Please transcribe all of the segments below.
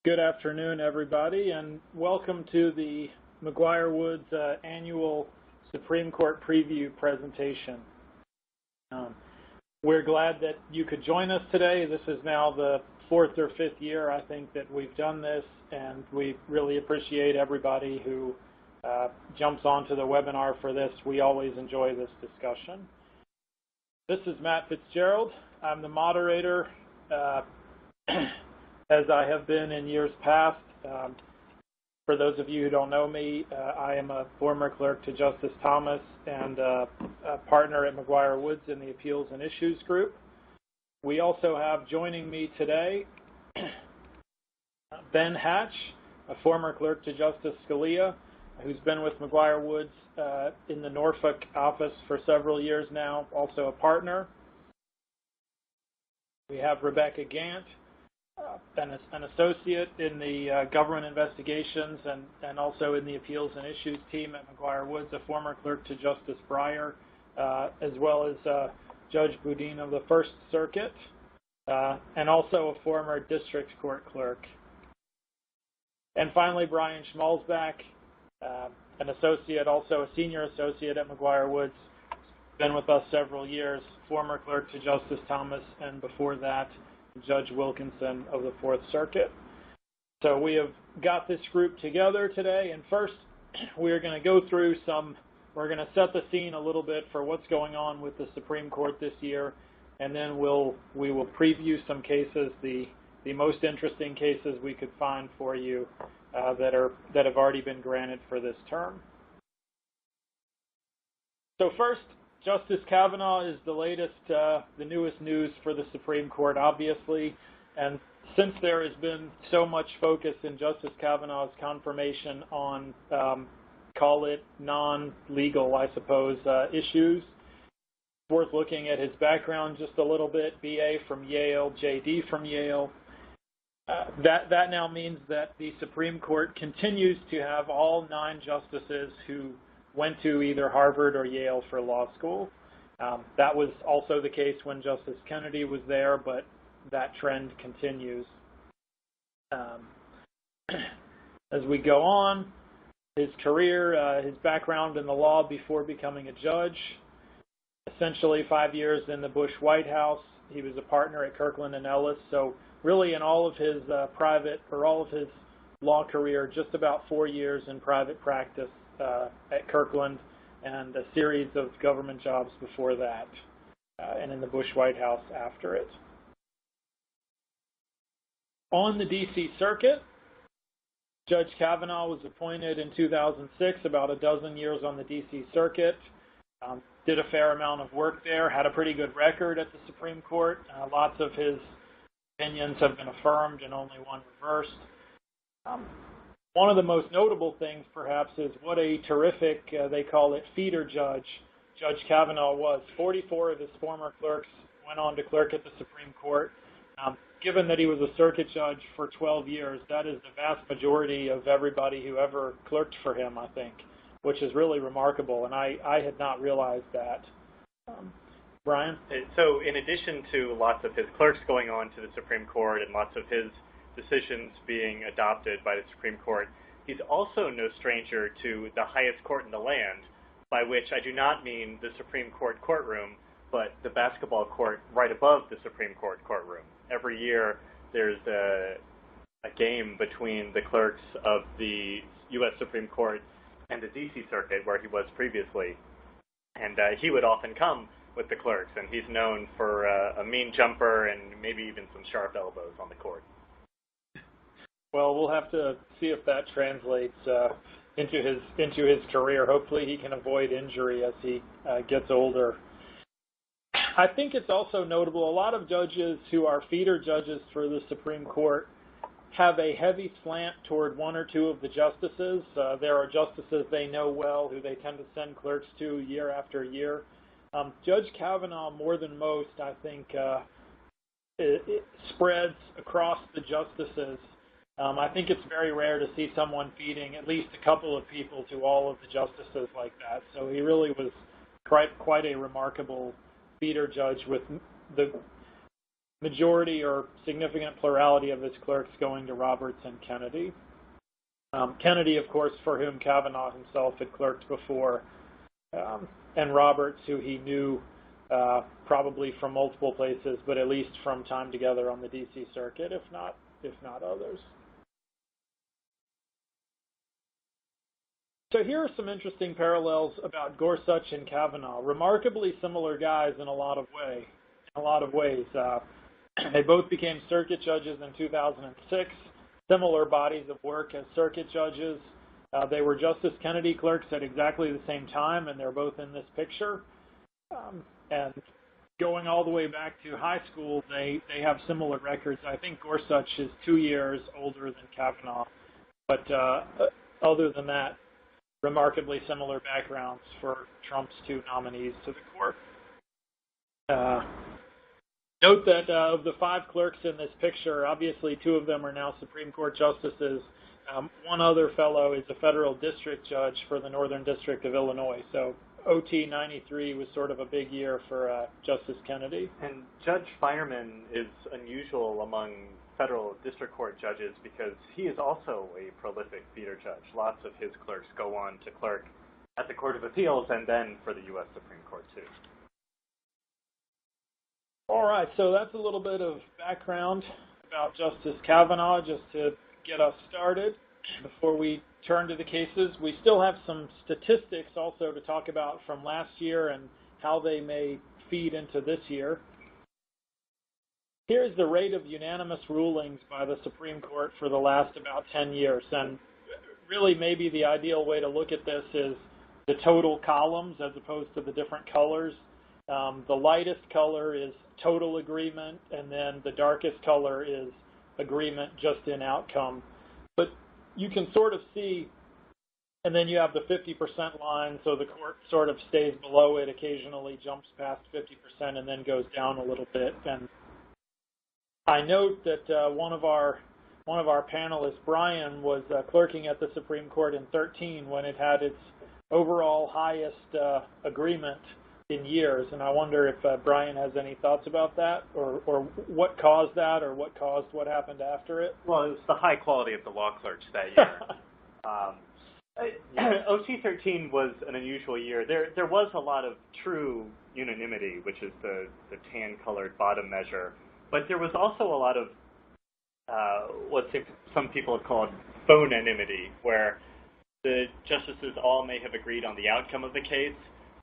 Good afternoon, everybody, and welcome to the McGuire-Woods annual Supreme Court preview presentation. We're glad that you could join us today. This is now the fourth or fifth year, I think, that we've done this, and we really appreciate everybody who jumps onto the webinar for this. We always enjoy this discussion. This is Matt Fitzgerald. I'm the moderator, as I have been in years past. For those of you who don't know me, I am a former clerk to Justice Thomas and a partner at McGuire-Woods in the Appeals and Issues Group. We also have joining me today Ben Hatch, a former clerk to Justice Scalia, who's been with McGuire-Woods in the Norfolk office for several years now, also a partner. We have Rebecca Gant, an associate in the government investigations and also in the appeals and issues team at McGuire-Woods, a former clerk to Justice Breyer, as well as Judge Boudin of the First Circuit, and also a former district court clerk. And finally, Brian Schmalzbach, an associate, also a senior associate at McGuire-Woods, been with us several years, former clerk to Justice Thomas, and before that, Judge Wilkinson of the Fourth Circuit. So we have got this group together today, and first we're going to go through we're going to set the scene a little bit for what's going on with the Supreme Court this year, and then we will preview some cases, the most interesting cases we could find for you that have already been granted for this term. So first, Justice Kavanaugh is the latest, the newest news for the Supreme Court, obviously, and since there has been so much focus in Justice Kavanaugh's confirmation on, call it non-legal, I suppose, issues, it's worth looking at his background just a little bit, BA from Yale, JD from Yale. That now means that the Supreme Court continues to have all 9 justices who went to either Harvard or Yale for law school. That was also the case when Justice Kennedy was there, but that trend continues. As we go on, his career, his background in the law before becoming a judge, essentially 5 years in the Bush White House. He was a partner at Kirkland & Ellis, so really in all of his all of his law career, just about 4 years in private practice at Kirkland, and a series of government jobs before that, and in the Bush White House after it. On the D.C. Circuit, Judge Kavanaugh was appointed in 2006, about a dozen years on the D.C. Circuit, did a fair amount of work there, had a pretty good record at the Supreme Court. Lots of his opinions have been affirmed and only one reversed. One of the most notable things, perhaps, is what a terrific, they call it, feeder judge, Judge Kavanaugh was. 44 of his former clerks went on to clerk at the Supreme Court. Given that he was a circuit judge for 12 years, that is the vast majority of everybody who ever clerked for him, I think, which is really remarkable, and I had not realized that. Brian? So in addition to lots of his clerks going on to the Supreme Court and lots of his decisions being adopted by the Supreme Court, he's also no stranger to the highest court in the land, by which I do not mean the Supreme Court courtroom, but the basketball court right above the Supreme Court courtroom. Every year there's a game between the clerks of the U.S. Supreme Court and the D.C. Circuit, where he was previously, and he would often come with the clerks, and he's known for a mean jumper and maybe even some sharp elbows on the court. Well, we'll have to see if that translates into his career. Hopefully he can avoid injury as he gets older. I think it's also notable, a lot of judges who are feeder judges for the Supreme Court have a heavy slant toward one or two of the justices. There are justices they know well who they tend to send clerks to year after year. Judge Kavanaugh, more than most, I think, it spreads across the justices. I think it's very rare to see someone feeding at least a couple of people to all of the justices like that. So he really was quite a remarkable feeder judge with the majority or significant plurality of his clerks going to Roberts and Kennedy. Kennedy, of course, for whom Kavanaugh himself had clerked before, and Roberts, who he knew probably from multiple places, but at least from time together on the D.C. circuit, if not others. So here are some interesting parallels about Gorsuch and Kavanaugh. Remarkably similar guys in a lot of ways. They both became circuit judges in 2006. Similar bodies of work as circuit judges. They were Justice Kennedy clerks at exactly the same time, and they're both in this picture. And going all the way back to high school, they have similar records. I think Gorsuch is 2 years older than Kavanaugh, but other than that, remarkably similar backgrounds for Trump's two nominees to the court. Note that of the 5 clerks in this picture, obviously 2 of them are now Supreme Court justices. One other fellow is a federal district judge for the Northern District of Illinois. So OT 93 was sort of a big year for Justice Kennedy. And Judge Finerman is unusual among federal district court judges because he is also a prolific feeder judge. Lots of his clerks go on to clerk at the Court of Appeals and then for the U.S. Supreme Court, too. All right, so that's a little bit of background about Justice Kavanaugh, just to get us started. Before we turn to the cases, we still have some statistics also to talk about from last year and how they may feed into this year. Here's the rate of unanimous rulings by the Supreme Court for the last about 10 years. And really maybe the ideal way to look at this is the total columns as opposed to the different colors. The lightest color is total agreement, and then the darkest color is agreement just in outcome. But you can sort of see, and then you have the 50% line, so the court sort of stays below it, occasionally jumps past 50% and then goes down a little bit. And I note that one of our panelists, Brian, was clerking at the Supreme Court in 2013 when it had its overall highest agreement in years, and I wonder if Brian has any thoughts about that, or what caused that, or what caused what happened after it. Well, it was the high quality of the law clerks that year. OT 13 was an unusual year. There was a lot of true unanimity, which is the tan-colored bottom measure, but there was also a lot of what some people have called phonanimity, where the justices all may have agreed on the outcome of the case,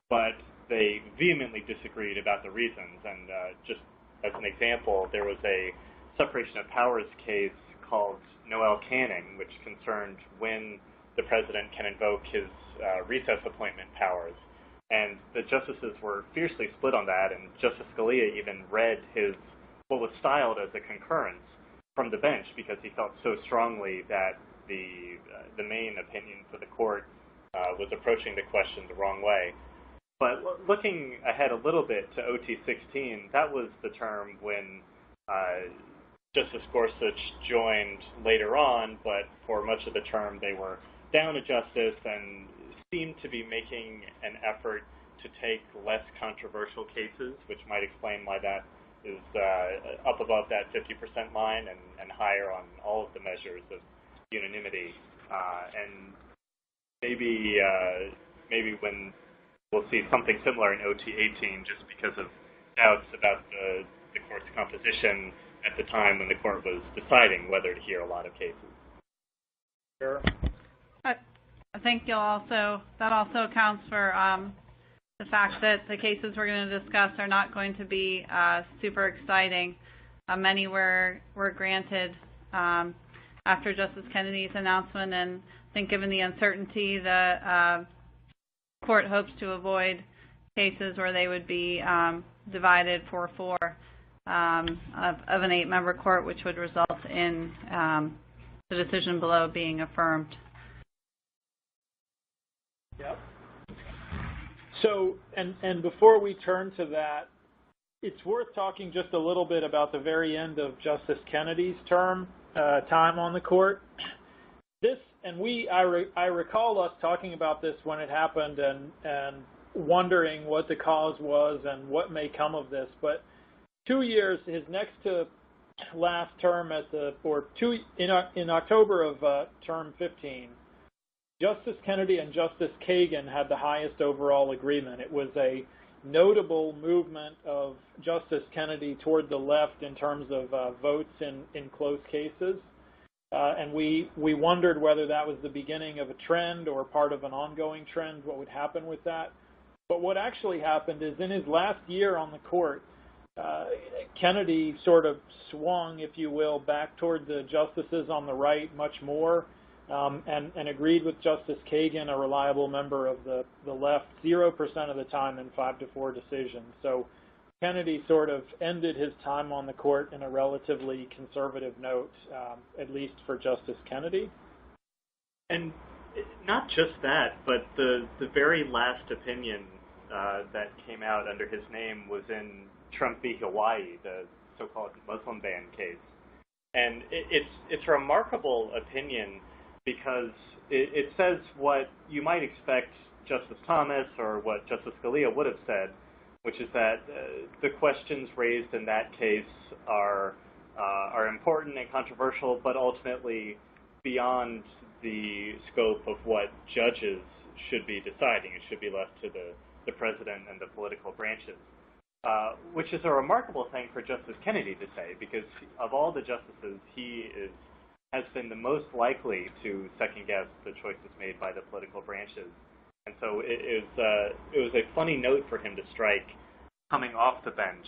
but they vehemently disagreed about the reasons. And just as an example, there was a separation of powers case called Noel Canning, which concerned when the president can invoke his recess appointment powers. And the justices were fiercely split on that, and Justice Scalia even read what was styled as a concurrence from the bench because he felt so strongly that the main opinion for the court was approaching the question the wrong way. But looking ahead a little bit to OT 16, that was the term when Justice Gorsuch joined later on, but for much of the term they were down a justice and seemed to be making an effort to take less controversial cases, which might explain why that is up above that 50% line and higher on all of the measures of unanimity. And maybe when we'll see something similar in OT 18 just because of doubts about the court's composition at the time when the court was deciding whether to hear a lot of cases. Sure. I think that also accounts for the fact that the cases we're going to discuss are not going to be super exciting. Many were granted after Justice Kennedy's announcement, and I think given the uncertainty, the court hopes to avoid cases where they would be divided 4-4 of an 8-member court, which would result in the decision below being affirmed. Yep. So, and before we turn to that, it's worth talking just a little bit about the very end of Justice Kennedy's time on the court. I recall us talking about this when it happened and wondering what the cause was and what may come of this. But 2 years, his next to last term in October of term 15, Justice Kennedy and Justice Kagan had the highest overall agreement. It was a notable movement of Justice Kennedy toward the left in terms of votes in close cases. And we wondered whether that was the beginning of a trend or part of an ongoing trend, what would happen with that. But what actually happened is in his last year on the court, Kennedy sort of swung, if you will, back toward the justices on the right much more, and agreed with Justice Kagan, a reliable member of the left, 0% of the time in 5-4 decisions. So Kennedy sort of ended his time on the court in a relatively conservative note, at least for Justice Kennedy. And not just that, but the very last opinion that came out under his name was in Trump v. Hawaii, the so-called Muslim ban case. And it's a remarkable opinion because it says what you might expect Justice Thomas or what Justice Scalia would have said, which is that the questions raised in that case are important and controversial, but ultimately beyond the scope of what judges should be deciding. It should be left to the president and the political branches, which is a remarkable thing for Justice Kennedy to say, because of all the justices, he has been the most likely to second-guess the choices made by the political branches. And so it was a funny note for him to strike coming off the bench.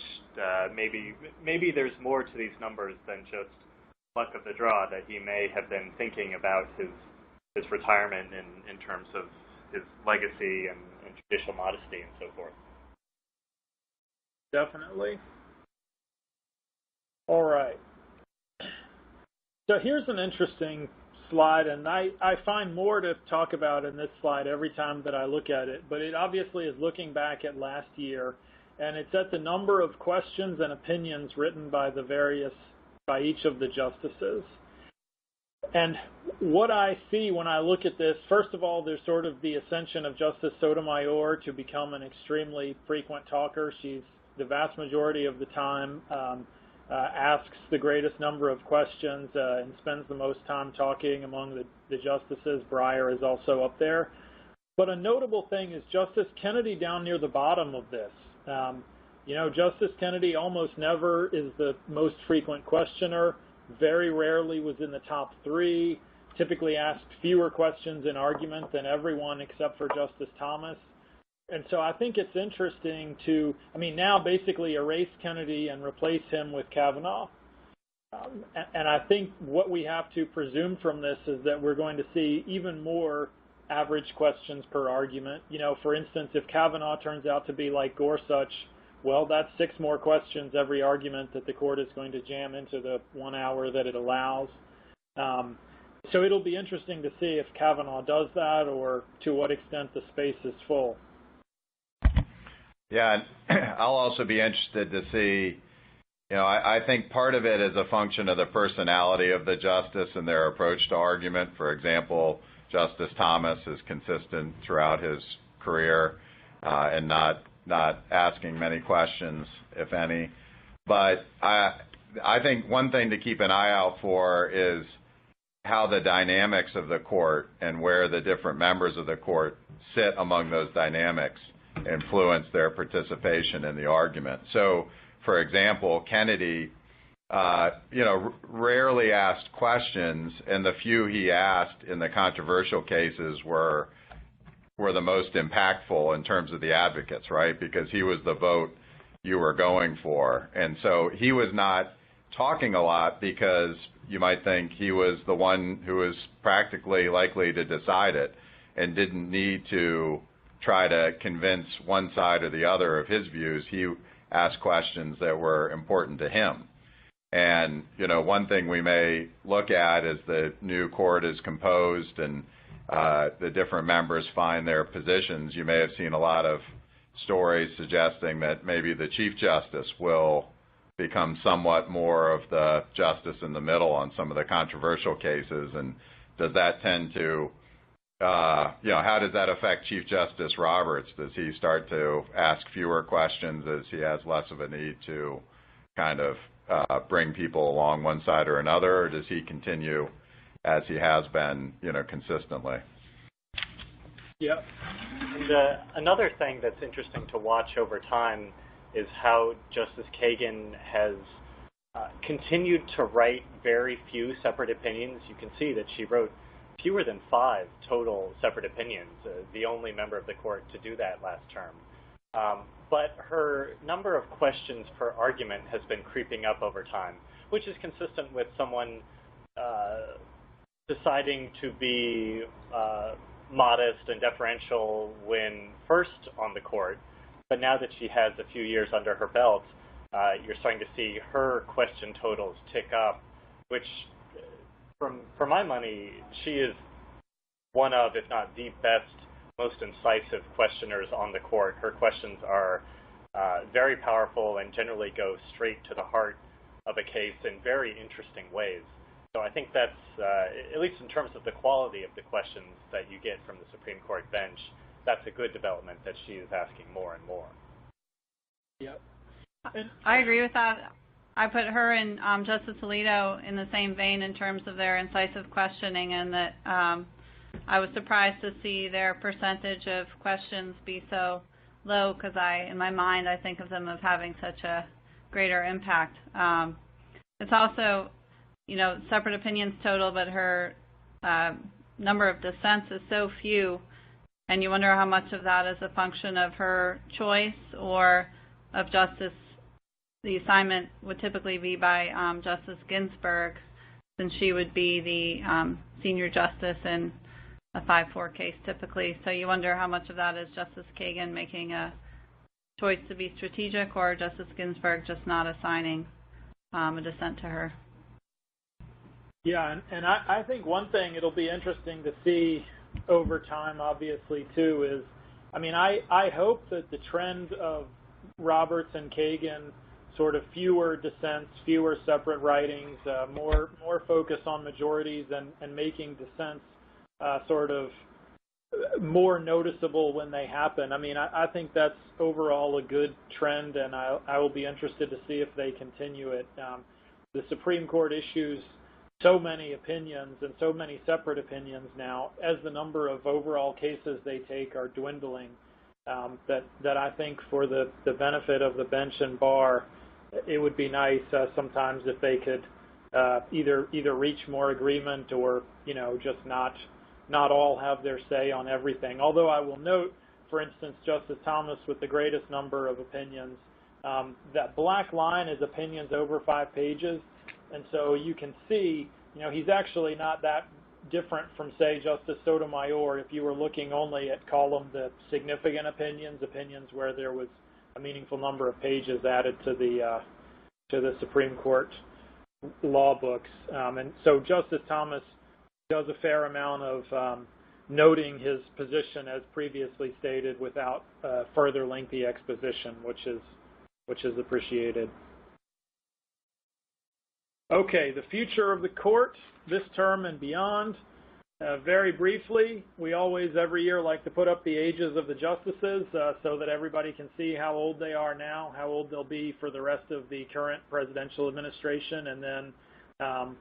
Maybe there's more to these numbers than just luck of the draw, that he may have been thinking about his retirement in terms of his legacy and judicial modesty and so forth. Definitely. All right. So here's an interesting slide, and I find more to talk about in this slide every time that I look at it, but it obviously is looking back at last year, and it's at the number of questions and opinions written by each of the justices. And what I see when I look at this, first of all, there's sort of the ascension of Justice Sotomayor to become an extremely frequent talker. She's the vast majority of the time asks the greatest number of questions and spends the most time talking among the justices. Breyer is also up there. But a notable thing is Justice Kennedy down near the bottom of this. Justice Kennedy almost never is the most frequent questioner, very rarely was in the top 3, typically asked fewer questions in argument than everyone except for Justice Thomas. And so I think it's interesting to, now basically erase Kennedy and replace him with Kavanaugh. And I think what we have to presume from this is that we're going to see even more average questions per argument. For instance, if Kavanaugh turns out to be like Gorsuch, well, that's 6 more questions every argument that the court is going to jam into the 1 hour that it allows. So it'll be interesting to see if Kavanaugh does that or to what extent the space is full. Yeah, I'll also be interested to see, I think part of it is a function of the personality of the justice and their approach to argument. For example, Justice Thomas is consistent throughout his career and not asking many questions, if any. But I think one thing to keep an eye out for is how the dynamics of the court and where the different members of the court sit among those dynamics influence their participation in the argument. So, for example, Kennedy, rarely asked questions, and the few he asked in the controversial cases were the most impactful in terms of the advocates, right? Because he was the vote you were going for. And so he was not talking a lot because you might think he was the one who was practically likely to decide it and didn't need to try to convince one side or the other of his views. He asked questions that were important to him. And, one thing we may look at as the new court is composed and the different members find their positions, you may have seen a lot of stories suggesting that maybe the Chief Justice will become somewhat more of the justice in the middle on some of the controversial cases. And does that tend to how does that affect Chief Justice Roberts? Does he start to ask fewer questions as he has less of a need to kind of bring people along one side or another, or does he continue as he has been, consistently? Yeah. And another thing that's interesting to watch over time is how Justice Kagan has continued to write very few separate opinions. You can see that she wrote fewer than 5 total separate opinions, the only member of the court to do that last term. But her number of questions per argument has been creeping up over time, which is consistent with someone deciding to be modest and deferential when first on the court. But now that she has a few years under her belt, you're starting to see her question totals tick up, which, for my money, she is one of, if not the best, most incisive questioners on the court. Her questions are very powerful and generally go straight to the heart of a case in very interesting ways. So I think that's, at least in terms of the quality of the questions that you get from the Supreme Court bench, that's a good development that she is asking more and more. Yep. I agree with that. I put her and Justice Alito in the same vein in terms of their incisive questioning, and that I was surprised to see their percentage of questions be so low, because in my mind, I think of them as having such a greater impact. It's also, separate opinions total, but her number of dissents is so few, and you wonder how much of that is a function of her choice or of Justice. The assignment would typically be by Justice Ginsburg, since she would be the senior justice in a 5-4 case typically. So you wonder how much of that is Justice Kagan making a choice to be strategic, or Justice Ginsburg just not assigning a dissent to her. Yeah, and I think one thing it'll be interesting to see over time, obviously, too, is, I hope that the trend of Roberts and Kagan, sort of fewer dissents, fewer separate writings, more focus on majorities and making dissents sort of more noticeable when they happen. I think that's overall a good trend, and I will be interested to see if they continue it. The Supreme Court issues so many opinions and so many separate opinions now, as the number of overall cases they take are dwindling, that I think for the benefit of the bench and bar, it would be nice sometimes if they could either reach more agreement or just not all have their say on everything. Although I will note, for instance, Justice Thomas with the greatest number of opinions, that black line is opinions over 5 pages, and so you can see he's actually not that different from, say, Justice Sotomayor if you were looking only at the significant opinions where there was a meaningful number of pages added to the Supreme Court law books. And so Justice Thomas does a fair amount of noting his position as previously stated without further lengthy exposition, which is appreciated. Okay, the future of the court this term and beyond. Very briefly, we always every year like to put up the ages of the justices so that everybody can see how old they are now, how old they'll be for the rest of the current presidential administration, and then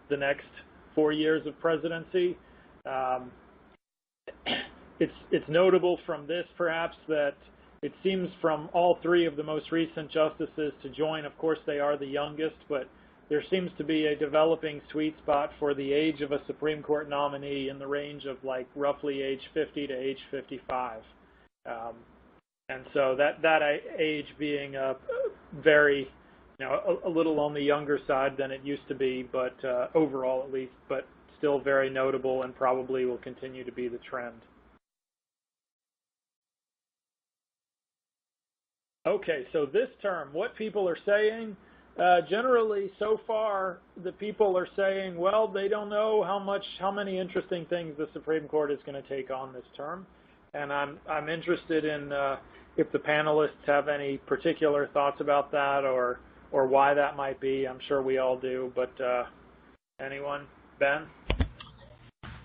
the next 4 years of presidency. It's notable from this, perhaps, that it seems from all 3 of the most recent justices to join, of course they are the youngest, but there seems to be a developing sweet spot for the age of a Supreme Court nominee in the range of roughly age 50 to age 55. And so that age being very, a little on the younger side than it used to be, but overall at least, but still very notable and probably will continue to be the trend. Okay, so this term, what people are saying, generally, so far, the people are saying, well, they don't know how many interesting things the Supreme Court is going to take on this term, and I'm interested in if the panelists have any particular thoughts about that or why that might be. I'm sure we all do, but anyone? Ben?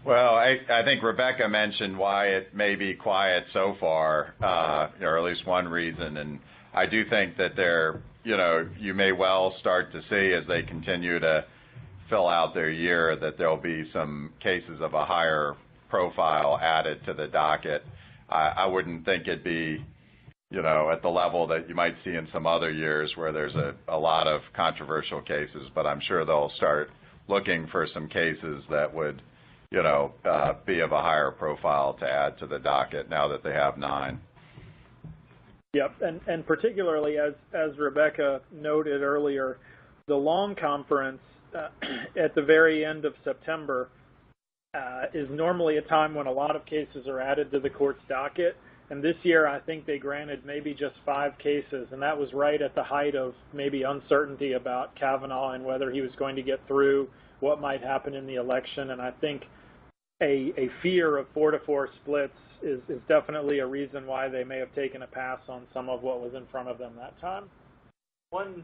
Well, I think Rebecca mentioned why it may be quiet so far, or at least one reason, and I do think that there you may well start to see as they continue to fill out their year that there'll be some cases of a higher profile added to the docket. I wouldn't think it'd be, at the level that you might see in some other years where there's a lot of controversial cases, but I'm sure they'll start looking for some cases that would, be of a higher profile to add to the docket now that they have 9. Yep, and particularly as Rebecca noted earlier, the long conference at the very end of September is normally a time when a lot of cases are added to the court's docket. And this year, I think they granted maybe just 5 cases, and that was right at the height of maybe uncertainty about Kavanaugh and whether he was going to get through, what might happen in the election. And I think a fear of 4-4 splits is definitely a reason why they may have taken a pass on some of what was in front of them that time. One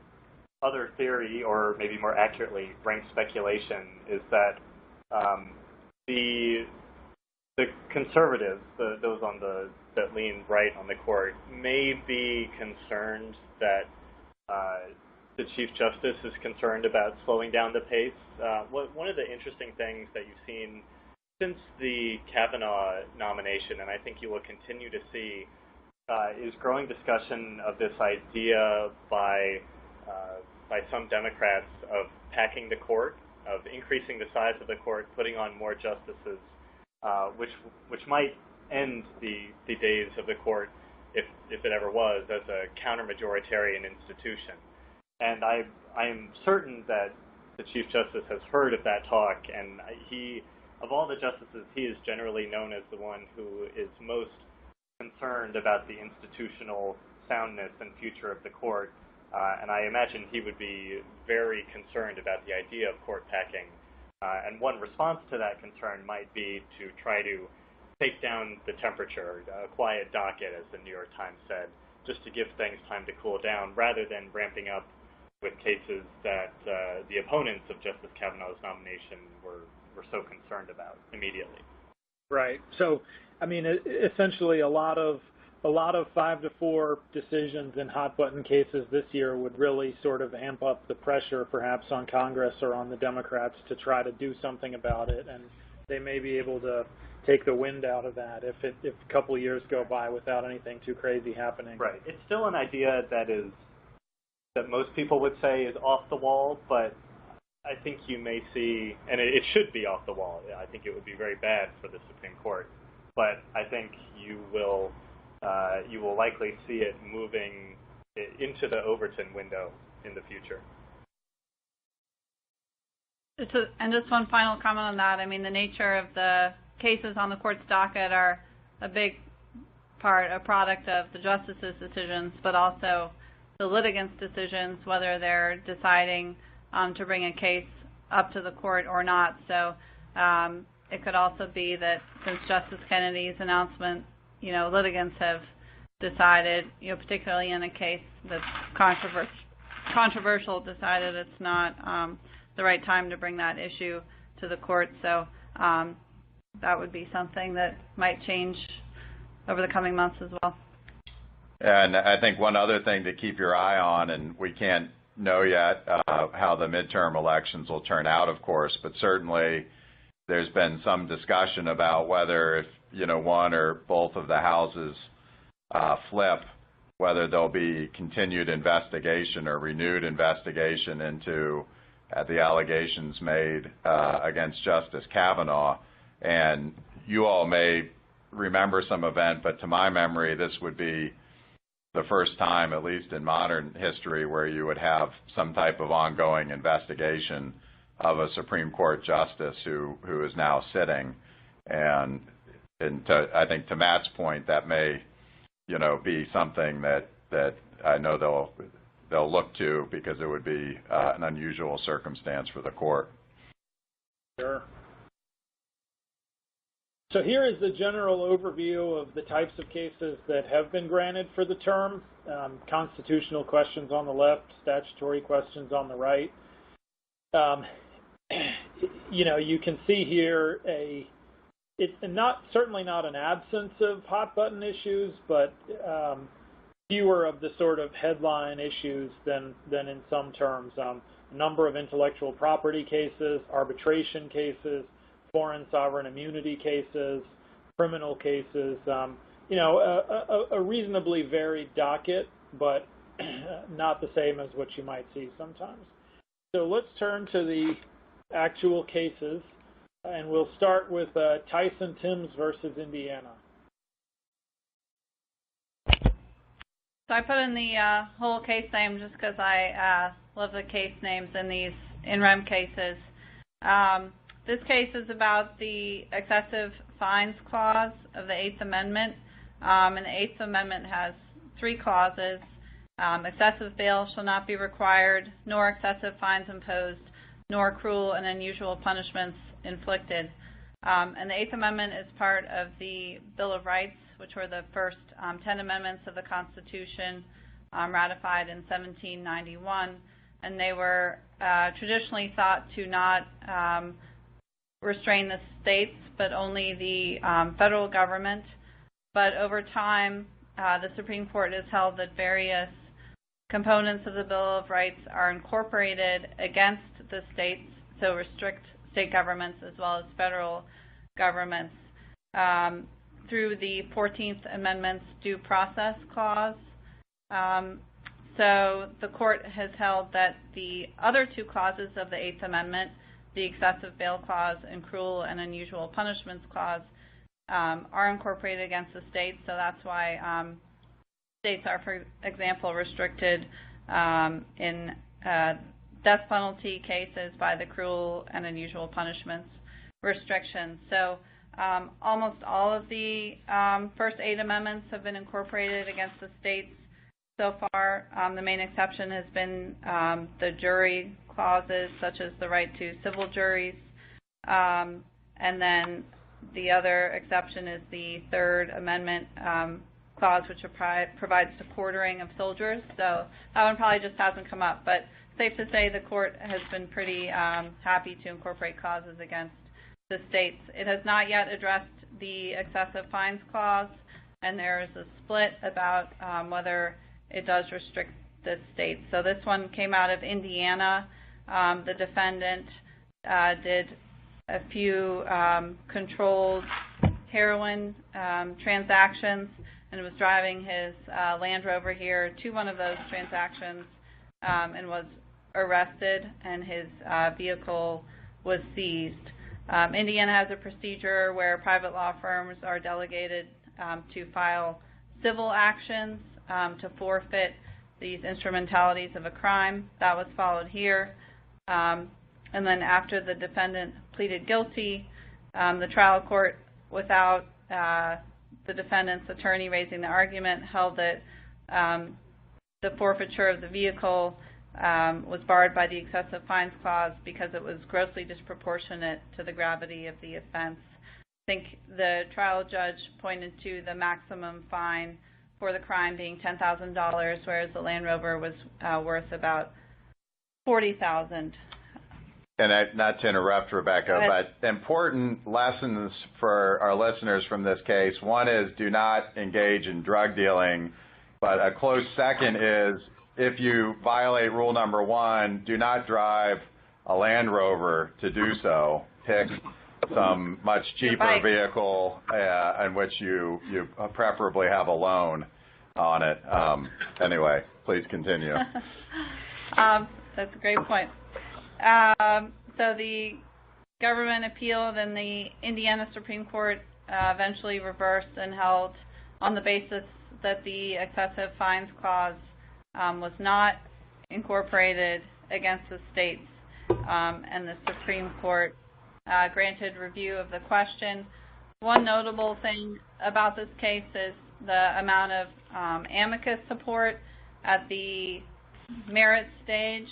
other theory, or maybe more accurately, rank speculation, is that the conservatives, those that lean right on the court, may be concerned that the Chief Justice is concerned about slowing down the pace. One of the interesting things that you've seen since the Kavanaugh nomination, and I think you will continue to see, is growing discussion of this idea by some Democrats of packing the court, of increasing the size of the court, putting on more justices, which might end the days of the court, if it ever was, as a counter-majoritarian institution. And I am certain that the Chief Justice has heard of that talk, and of all the justices, he is generally known as the one who is most concerned about the institutional soundness and future of the court. And I imagine he would be very concerned about the idea of court packing. And one response to that concern might be to try to take down the temperature, a quiet docket, as the New York Times said, just to give things time to cool down, rather than ramping up with cases that the opponents of Justice Kavanaugh's nomination were so concerned about immediately. Right. So, I mean, essentially, a lot of 5-4 decisions in hot button cases this year would really sort of amp up the pressure, perhaps, on Congress or on the Democrats to try to do something about it, and they may be able to take the wind out of that if a couple of years go by without anything too crazy happening. Right. It's still an idea that most people would say is off the wall, but I think you may see, and it should be off the wall. I think it would be very bad for the Supreme Court, but I think you will likely see it moving into the Overton window in the future. And just one final comment on that. I mean, the nature of the cases on the court's docket are a big product of the justices' decisions, but also the litigants' decisions, whether they're deciding to bring a case up to the court or not. So it could also be that since Justice Kennedy's announcement, litigants have decided, particularly in a case that's controversial, decided it's not the right time to bring that issue to the court. So that would be something that might change over the coming months as well. And I think one other thing to keep your eye on, and we can't know yet how the midterm elections will turn out, of course, but certainly there's been some discussion about whether if one or both of the houses flip, whether there'll be continued investigation or renewed investigation into the allegations made against Justice Kavanaugh. And you all may remember some event, but to my memory, this would be the first time, at least in modern history, where you would have some type of ongoing investigation of a Supreme Court justice who is now sitting. And I think to Matt's point, that may, be something that I know they'll look to, because it would be an unusual circumstance for the court. Sure. So here is the general overview of the types of cases that have been granted for the term. Constitutional questions on the left, statutory questions on the right. You can see here it's certainly not an absence of hot button issues, but fewer of the sort of headline issues than in some terms. A number of intellectual property cases, arbitration cases, foreign sovereign immunity cases, criminal cases. A reasonably varied docket, but not the same as what you might see sometimes. So let's turn to the actual cases, and we'll start with Tyson Timbs versus Indiana. So I put in the whole case name just because I love the case names in these in rem cases. This case is about the excessive fines clause of the Eighth Amendment, and the Eighth Amendment has 3 clauses. Excessive bail shall not be required, nor excessive fines imposed, nor cruel and unusual punishments inflicted. And the Eighth Amendment is part of the Bill of Rights, which were the first 10 amendments of the Constitution ratified in 1791. And they were traditionally thought to not restrain the states, but only the federal government. But over time, the Supreme Court has held that various components of the Bill of Rights are incorporated against the states, so restrict state governments as well as federal governments through the 14th Amendment's Due Process Clause. So the court has held that the other 2 clauses of the Eighth Amendment, the Excessive Bail Clause and Cruel and Unusual Punishments Clause, are incorporated against the states. So that's why states are, for example, restricted in death penalty cases by the Cruel and Unusual Punishments restrictions. So almost all of the first 8 amendments have been incorporated against the states so far. The main exception has been the jury clauses, such as the right to civil juries, and then the other exception is the Third Amendment clause, which provides the quartering of soldiers. So that one probably just hasn't come up, but safe to say the court has been pretty happy to incorporate clauses against the states. It has not yet addressed the excessive fines clause, and there is a split about whether it does restrict the states. So this one came out of Indiana. The defendant did a few controlled heroin transactions and was driving his Land Rover here to one of those transactions and was arrested, and his vehicle was seized. Indiana has a procedure where private law firms are delegated to file civil actions to forfeit these instrumentalities of a crime. That was followed here. And then after the defendant pleaded guilty, the trial court, without the defendant's attorney raising the argument, held that the forfeiture of the vehicle was barred by the excessive fines clause because it was grossly disproportionate to the gravity of the offense. I think the trial judge pointed to the maximum fine for the crime being $10,000, whereas the Land Rover was worth about $40,000. And not to interrupt, Rebecca, but important lessons for our listeners from this case. One is do not engage in drug dealing, but a close second is if you violate rule number 1, do not drive a Land Rover to do so. Pick some much cheaper vehicle in which you preferably have a loan on it. Anyway, please continue. That's a great point. So the government appealed, and the Indiana Supreme Court eventually reversed and held on the basis that the excessive fines clause was not incorporated against the states, and the Supreme Court granted review of the question. One notable thing about this case is the amount of amicus support at the merit stage.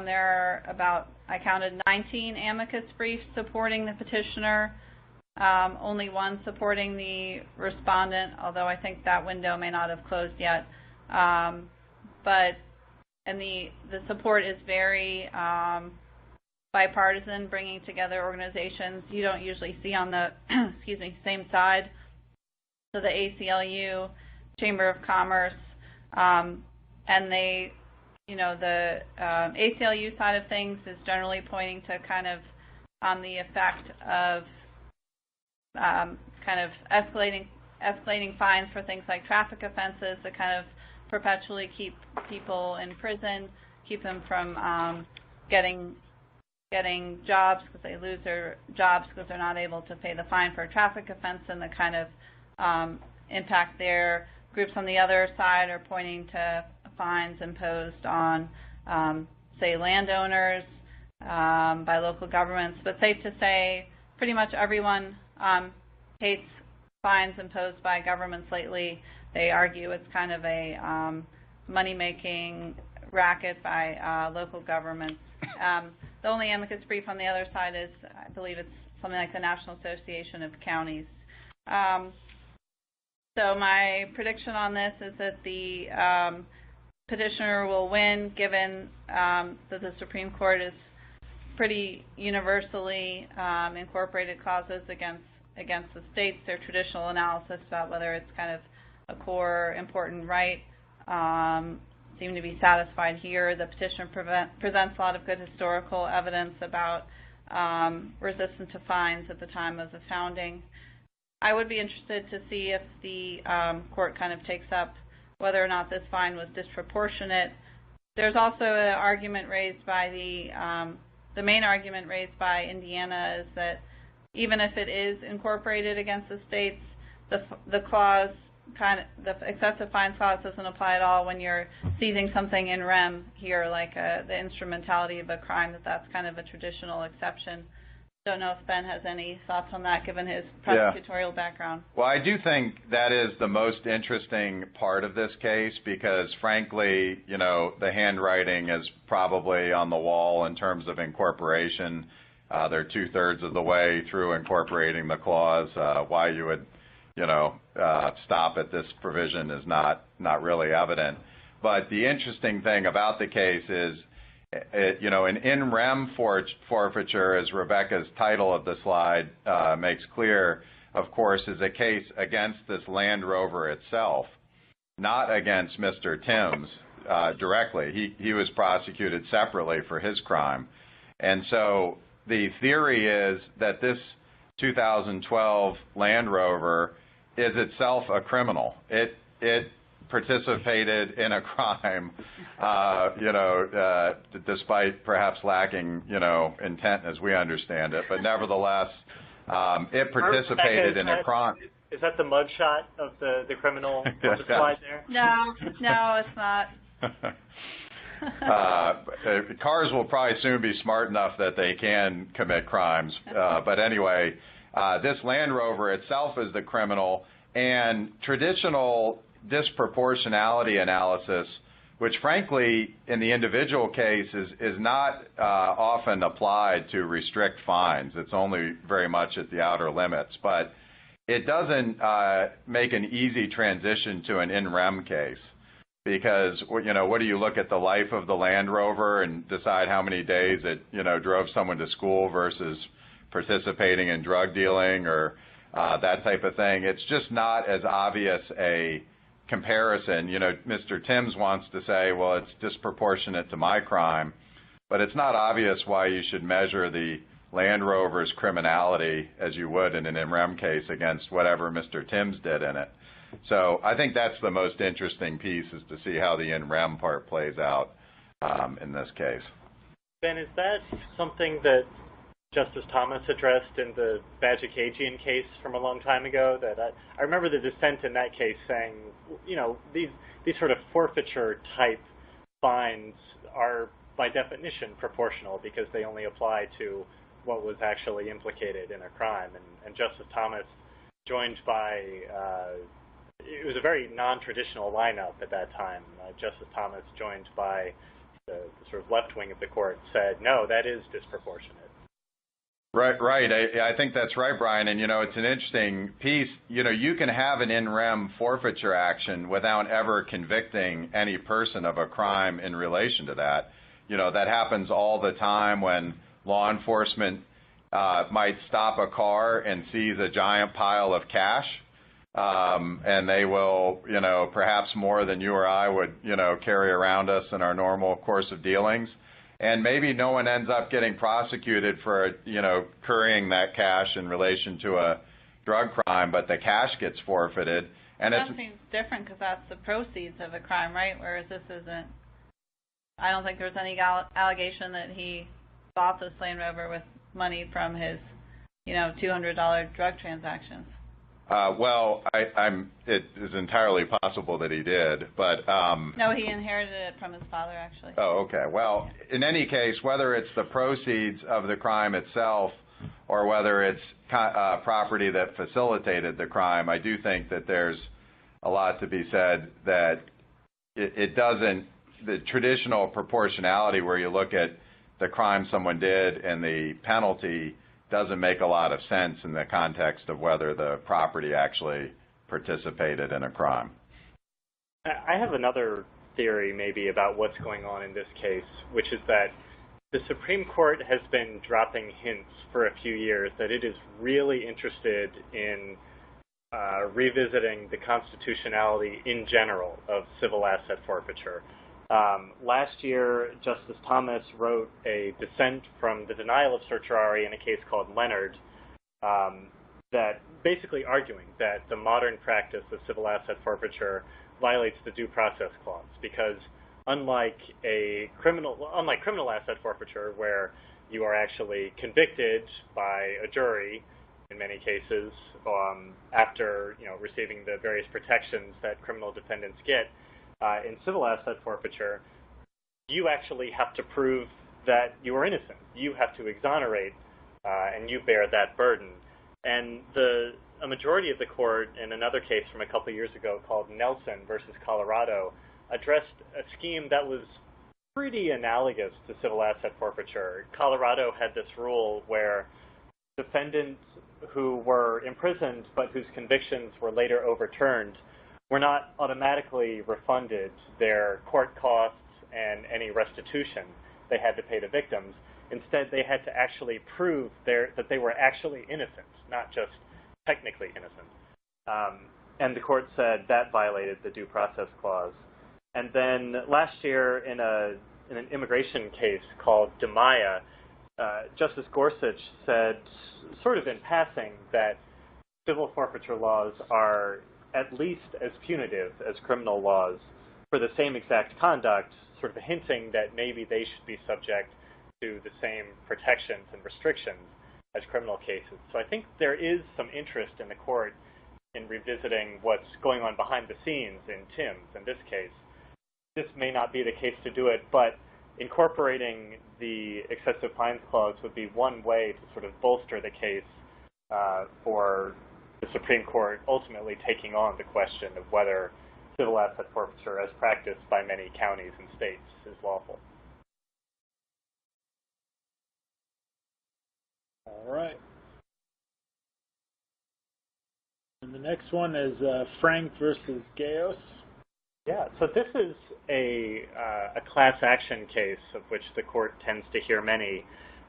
There are about, I counted 19 amicus briefs supporting the petitioner, only 1 supporting the respondent, although I think that window may not have closed yet. And the support is very bipartisan, bringing together organizations you don't usually see on the same side. So the ACLU, Chamber of Commerce, And they, the ACLU side of things is generally pointing to kind of the effect of kind of escalating fines for things like traffic offenses that kind of perpetually keep people in prison, keep them from getting jobs because they lose their jobs because they're not able to pay the fine for a traffic offense, and the kind of impact there. Groups on the other side are pointing to fines imposed on, say, landowners by local governments. But safe to say, pretty much everyone hates fines imposed by governments lately. They argue it's kind of a money-making racket by local governments. The only amicus brief on the other side is, I believe it's something like the National Association of Counties. So my prediction on this is that the petitioner will win, given that the Supreme Court is pretty universally incorporated clauses against the states. Their traditional analysis about whether it's kind of a core important right seem to be satisfied here. The petitioner presents a lot of good historical evidence about resistance to fines at the time of the founding. I would be interested to see if the court kind of takes up whether or not this fine was disproportionate. There's also an argument raised by the main argument raised by Indiana is that even if it is incorporated against the states, the clause the excessive fine clause doesn't apply at all when you're seizing something in rem here, like the instrumentality of a crime. That's kind of a traditional exception. Don't know if Ben has any thoughts on that, given his prosecutorial background. Well, I do think that is the most interesting part of this case because, frankly, the handwriting is probably on the wall in terms of incorporation. They're 2/3 of the way through incorporating the clause. Why you would, stop at this provision is not really evident. But the interesting thing about the case is, an in rem forfeiture, as Rebecca's title of the slide makes clear, of course, is a case against this Land Rover itself, not against Mr. Timms directly. He was prosecuted separately for his crime. And so the theory is that this 2012 Land Rover is itself a criminal. It participated in a crime, despite perhaps lacking, intent as we understand it. But nevertheless, it participated in a crime. Is that the mug shot of the criminal on the slide there? No, it's not. Cars will probably soon be smart enough that they can commit crimes. But anyway, this Land Rover itself is the criminal, and traditional disproportionality analysis, which frankly in the individual case is not often applied to restrict fines. It's only very much at the outer limits. But it doesn't make an easy transition to an in rem case. Because, what do you look at the life of the Land Rover and decide how many days it, drove someone to school versus participating in drug dealing or that type of thing? It's just not as obvious a comparison. Mr. Timms wants to say, well, it's disproportionate to my crime, but it's not obvious why you should measure the Land Rover's criminality as you would in an in rem case against whatever Mr. Timms did in it. So I think that's the most interesting piece, is to see how the in rem part plays out in this case. Ben, is that something that Justice Thomas addressed in the Bajikagian case from a long time ago? That I remember the dissent in that case saying, these sort of forfeiture type fines are by definition proportional because they only apply to what was actually implicated in a crime. And Justice Thomas, joined by it was a very non-traditional lineup at that time. Justice Thomas, joined by the sort of left wing of the court, said, no, that is disproportionate. Right. I think that's right, Brian. And, it's an interesting piece. You can have an in rem forfeiture action without ever convicting any person of a crime in relation to that. That happens all the time when law enforcement might stop a car and seize a giant pile of cash. and they will, perhaps more than you or I would, carry around us in our normal course of dealings. And maybe no one ends up getting prosecuted for, currying that cash in relation to a drug crime, but the cash gets forfeited. And that seems different because that's the proceeds of a crime, right? Whereas this isn't. I don't think there's any allegation that he bought this Land Rover with money from his, $200 drug transactions. Well, it is entirely possible that he did, but... No, he inherited it from his father, actually. Oh, okay. Well, in any case, whether it's the proceeds of the crime itself or whether it's property that facilitated the crime, I do think that there's a lot to be said that it doesn't... The traditional proportionality where you look at the crime someone did and the penalty doesn't make a lot of sense in the context of whether the property actually participated in a crime. I have another theory maybe about what's going on in this case, which is that the Supreme Court has been dropping hints for a few years that it is really interested in revisiting the constitutionality in general of civil asset forfeiture. Last year, Justice Thomas wrote a dissent from the denial of certiorari in a case called Leonard, that basically arguing that the modern practice of civil asset forfeiture violates the due process clause because unlike criminal asset forfeiture where you are actually convicted by a jury in many cases after receiving the various protections that criminal defendants get, in civil asset forfeiture, you actually have to prove that you are innocent. You have to exonerate, and you bear that burden. And a majority of the court, in another case from a couple years ago called Nelson versus Colorado, addressed a scheme that was pretty analogous to civil asset forfeiture. Colorado had this rule where defendants who were imprisoned but whose convictions were later overturned were not automatically refunded their court costs and any restitution they had to pay the victims. Instead, they had to actually prove that they were actually innocent, not just technically innocent. And the court said that violated the due process clause. And then last year, in an immigration case called DiMaia, Justice Gorsuch said, sort of in passing, that civil forfeiture laws are at least as punitive as criminal laws for the same exact conduct, sort of hinting that maybe they should be subject to the same protections and restrictions as criminal cases. So I think there is some interest in the court in revisiting what's going on behind the scenes in Tim's in this case. This may not be the case to do it, but incorporating the excessive fines clause would be one way to sort of bolster the case for the Supreme Court ultimately taking on the question of whether civil asset forfeiture as practiced by many counties and states is lawful. All right. And the next one is Frank versus Gayos. Yeah, so this is a class action case of which the court tends to hear many,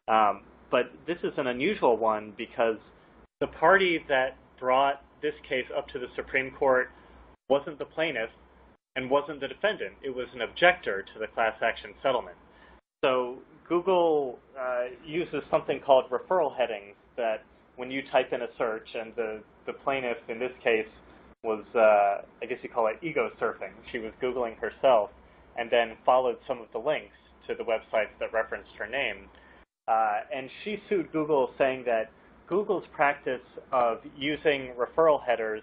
but this is an unusual one because the party that brought this case up to the Supreme Court wasn't the plaintiff and wasn't the defendant. It was an objector to the class action settlement. So Google uses something called referral headings that when you type in a search, and the plaintiff in this case was, I guess you call it ego surfing. She was Googling herself and then followed some of the links to the websites that referenced her name. And she sued Google saying that Google's practice of using referral headers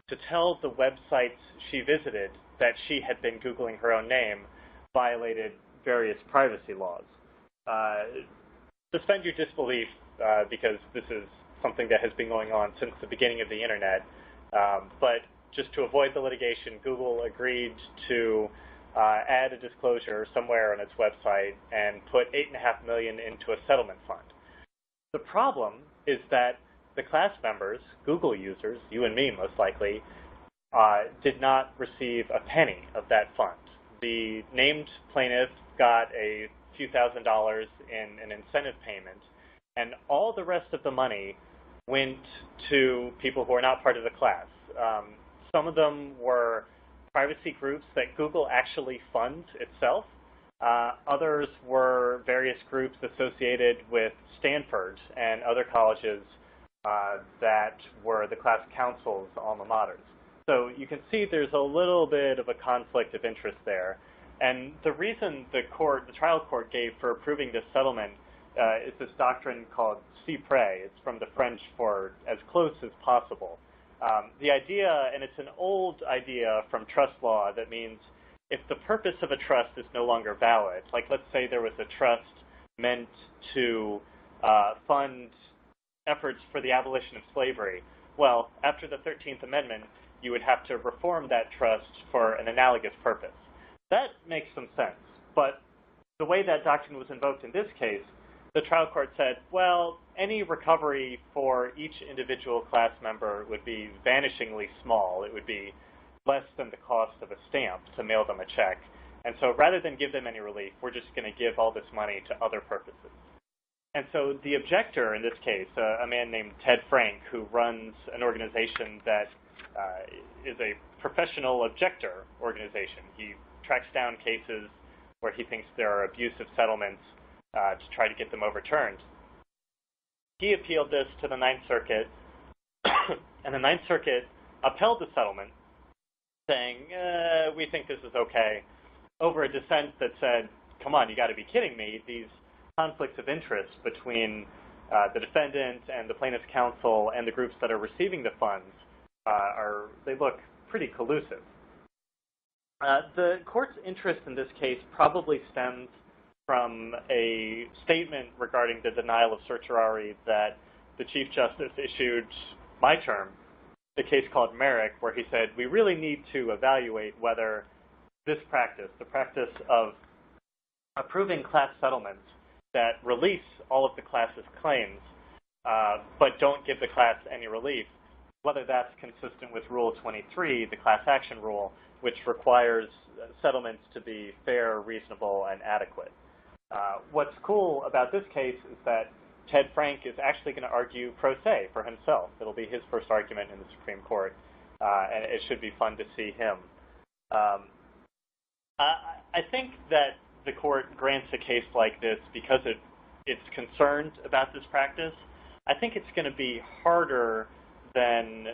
to tell the websites she visited that she had been Googling her own name violated various privacy laws. Suspend your disbelief because this is something that has been going on since the beginning of the internet. But just to avoid the litigation, Google agreed to add a disclosure somewhere on its website and put $8.5 million into a settlement fund. The problem is that the class members, Google users, you and me most likely, did not receive a penny of that fund. The named plaintiff got a few $1,000s in an incentive payment, and all the rest of the money went to people who are not part of the class. Some of them were privacy groups that Google actually funds itself. Others were various groups associated with Stanford and other colleges that were the class counsel's alma maters. So you can see there's a little bit of a conflict of interest there. And the reason the trial court gave for approving this settlement is this doctrine called si pre. It's from the French for as close as possible. The idea, and it's an old idea from trust law, that means if the purpose of a trust is no longer valid, like let's say there was a trust meant to fund efforts for the abolition of slavery, well, after the 13th Amendment, you would have to reform that trust for an analogous purpose. That makes some sense, but the way that doctrine was invoked in this case, the trial court said, well, any recovery for each individual class member would be vanishingly small. It would be less than the cost of a stamp to mail them a check. And so rather than give them any relief, we're just going to give all this money to other purposes. And so the objector in this case, a man named Ted Frank, who runs an organization that is a professional objector organization. He tracks down cases where he thinks there are abusive settlements to try to get them overturned. He appealed this to the Ninth Circuit, and the Ninth Circuit upheld the settlement, saying, we think this is okay, over a dissent that said, come on, you got to be kidding me. These conflicts of interest between the defendant and the plaintiff's counsel and the groups that are receiving the funds they look pretty collusive. The court's interest in this case probably stems from a statement regarding the denial of certiorari that the Chief Justice issued my term, the case called Merrick, where he said, we really need to evaluate whether this practice, the practice of approving class settlements that release all of the class's claims, but don't give the class any relief, whether that's consistent with Rule 23, the class action rule, which requires settlements to be fair, reasonable, and adequate. What's cool about this case is that Ted Frank is actually going to argue pro se for himself. It'll be his first argument in the Supreme Court, and it should be fun to see him. I think that the court grants a case like this because it's concerned about this practice. I think it's going to be harder than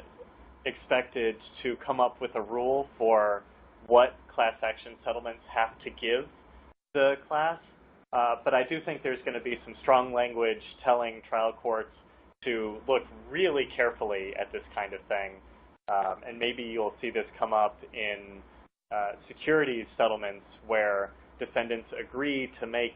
expected to come up with a rule for what class action settlements have to give the class. But I do think there's going to be some strong language telling trial courts to look really carefully at this kind of thing. And maybe you'll see this come up in securities settlements where defendants agree to make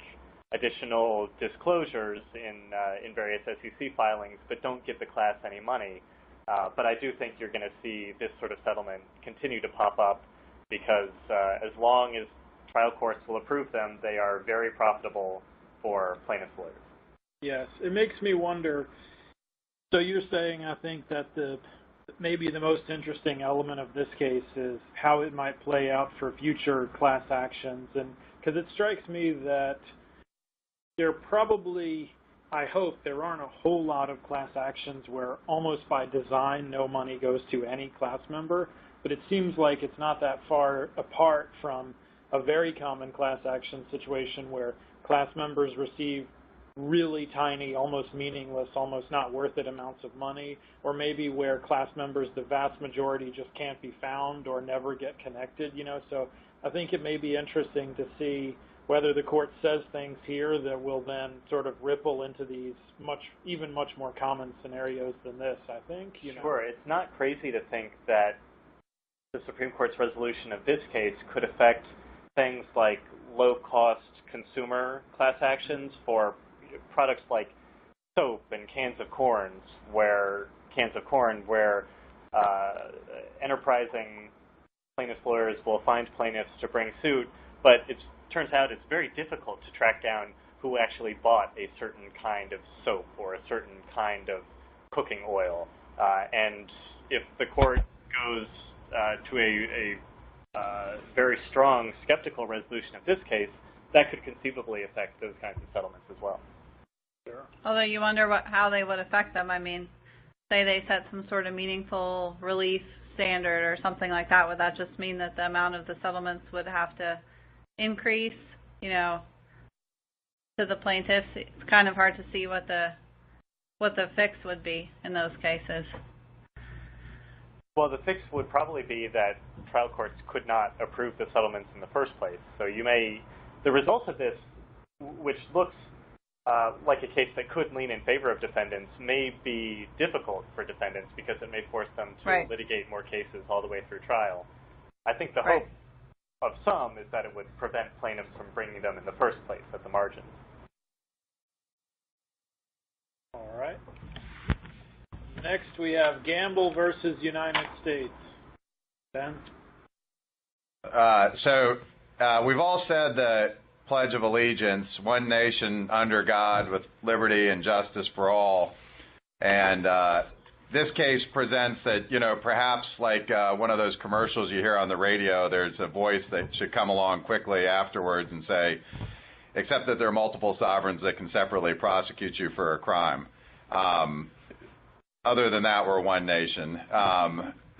additional disclosures in various SEC filings, but don't give the class any money. But I do think you're going to see this sort of settlement continue to pop up because as long as trial courts will approve them, they are very profitable for plaintiffs' lawyers. Yes, it makes me wonder. So you're saying, I think, that maybe the most interesting element of this case is how it might play out for future class actions, and because it strikes me that there probably, I hope, there aren't a whole lot of class actions where almost by design no money goes to any class member, but it seems like it's not that far apart from a very common class action situation where class members receive really tiny, almost meaningless, almost not worth it amounts of money, or maybe where class members, the vast majority, just can't be found or never get connected, So I think it may be interesting to see whether the court says things here that will then sort of ripple into these even much more common scenarios than this, I think. Sure. It's not crazy to think that the Supreme Court's resolution of this case could affect things like low-cost consumer class actions for products like soap and cans of corn, where enterprising plaintiff lawyers will find plaintiffs to bring suit, but it turns out it's very difficult to track down who actually bought a certain kind of soap or a certain kind of cooking oil. And if the court goes to a very strong skeptical resolution of this case, that could conceivably affect those kinds of settlements as well. Sure. Although you wonder how they would affect them. I mean, say they set some sort of meaningful relief standard or something like that, would that just mean that the amount of the settlements would have to increase, to the plaintiffs? It's kind of hard to see what the fix would be in those cases. Well, the fix would probably be that trial courts could not approve the settlements in the first place. So the results of this, which looks like a case that could lean in favor of defendants, may be difficult for defendants because it may force them to litigate more cases all the way through trial. I think the hope of some is that it would prevent plaintiffs from bringing them in the first place at the margins. All right. Next, we have Gamble versus United States. Ben? We've all said the Pledge of Allegiance, one nation under God with liberty and justice for all. And this case presents that, perhaps like one of those commercials you hear on the radio, there's a voice that should come along quickly afterwards and say, except that there are multiple sovereigns that can separately prosecute you for a crime. Other than that, we're one nation.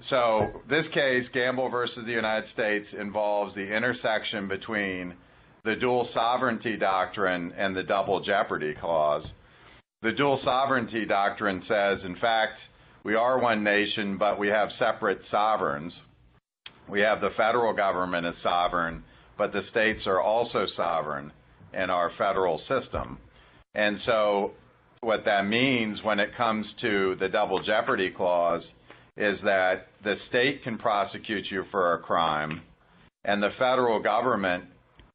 So this case, Gamble versus the United States, involves the intersection between the dual sovereignty doctrine and the double jeopardy clause. The dual sovereignty doctrine says, in fact, we are one nation, but we have separate sovereigns. We have the federal government as sovereign, but the states are also sovereign in our federal system. And so what that means when it comes to the double jeopardy clause is that the state can prosecute you for a crime, and the federal government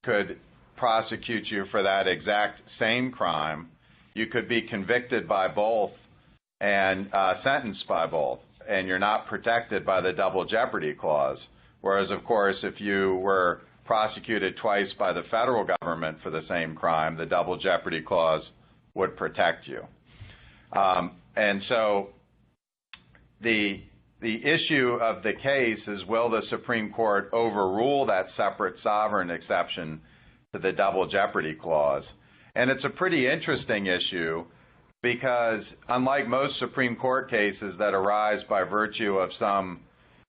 could prosecute you for that exact same crime. You could be convicted by both and sentenced by both, and you're not protected by the double jeopardy clause. Whereas, of course, if you were prosecuted twice by the federal government for the same crime, the double jeopardy clause would protect you. And so the issue of the case is, will the Supreme Court overrule that separate sovereign exception to the double jeopardy clause? And it's a pretty interesting issue because unlike most Supreme Court cases that arise by virtue of some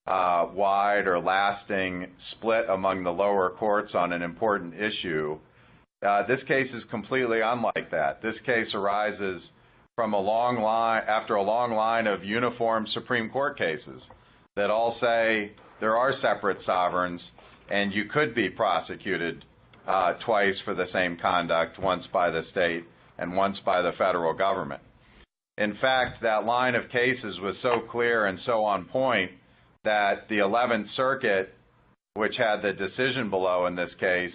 wide or lasting split among the lower courts on an important issue, this case is completely unlike that. This case arises from after a long line of uniform Supreme Court cases that all say there are separate sovereigns and you could be prosecuted twice for the same conduct, once by the state and once by the federal government. In fact, that line of cases was so clear and so on point that the 11th Circuit, which had the decision below in this case,